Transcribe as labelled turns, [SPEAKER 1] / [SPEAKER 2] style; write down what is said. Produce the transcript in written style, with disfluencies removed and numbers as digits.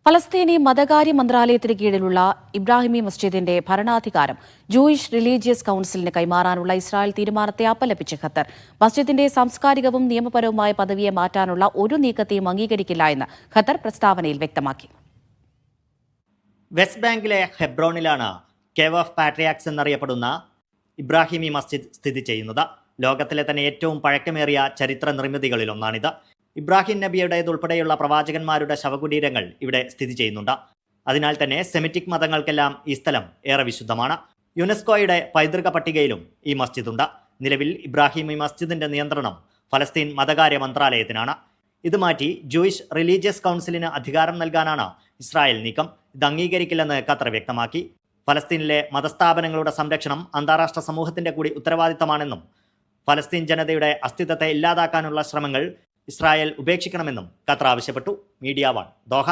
[SPEAKER 1] ഫലസ്തീനി മതകാര്യ മന്ത്രാലയത്തിന് കീഴിലുള്ള ഇബ്രാഹിമി മസ്ജിദിന്റെ ഭരണാധികാരം ജൂയിഷ് റിലീജിയസ് കൌൺസിലിന് കൈമാറാനുള്ള ഇസ്രായേൽ തീരുമാനത്തെ അപലപിച്ച് ഖത്തർ. മസ്ജിദിന്റെ സാംസ്കാരികവും നിയമപരവുമായ പദവിയെ മാറ്റാനുള്ള ഒരു നീക്കത്തെയും അംഗീകരിക്കില്ല എന്ന് ഖത്തർ പ്രസ്താവനയിൽ വ്യക്തമാക്കി.
[SPEAKER 2] വെസ്റ്റ് ബാങ്കിലെ ഹെബ്രോണിലാണ് കേവ് ഓഫ് പാട്രിയാക്സ് എന്നറിയപ്പെടുന്ന ഇബ്രാഹിമി മസ്ജിദ് സ്ഥിതി ചെയ്യുന്നത്. ലോകത്തിലെ തന്നെ ഏറ്റവും പഴക്കമേറിയ ചരിത്ര നിർമ്മിതികളിലൊന്നാണിത്. ഇബ്രാഹിം നബിയുടേതുൾപ്പെടെയുള്ള പ്രവാചകന്മാരുടെ ശവകുടീരങ്ങൾ ഇവിടെ സ്ഥിതി ചെയ്യുന്നുണ്ട്. അതിനാൽ തന്നെ സെമിറ്റിക് മതങ്ങൾക്കെല്ലാം ഈ സ്ഥലം ഏറെ വിശുദ്ധമാണ്. യുനെസ്കോയുടെ പൈതൃക പട്ടികയിലും ഈ മസ്ജിദ് ഉണ്ട്. നിലവിൽ ഇബ്രാഹിമി മസ്ജിദിന്റെ നിയന്ത്രണം ഫലസ്തീൻ മതകാര്യ മന്ത്രാലയത്തിനാണ്. ഇത് മാറ്റി ജൂയിഷ് റിലീജിയസ് കൗൺസിലിന് അധികാരം നൽകാനാണ് ഇസ്രായേൽ നീക്കം. ഇത് അംഗീകരിക്കില്ലെന്ന് ഖത്തർ വ്യക്തമാക്കി. ഫലസ്തീനിലെ മതസ്ഥാപനങ്ങളുടെ സംരക്ഷണം അന്താരാഷ്ട്ര സമൂഹത്തിന്റെ കൂടി ഉത്തരവാദിത്തമാണെന്നും ഫലസ്തീൻ ജനതയുടെ അസ്തിത്വത്തെ ഇല്ലാതാക്കാനുള്ള ശ്രമങ്ങൾ ഇസ്രായേൽ ഉപേക്ഷിക്കണമെന്നും ഖത്തർ ആവശ്യപ്പെട്ടു. Media 1 Doha.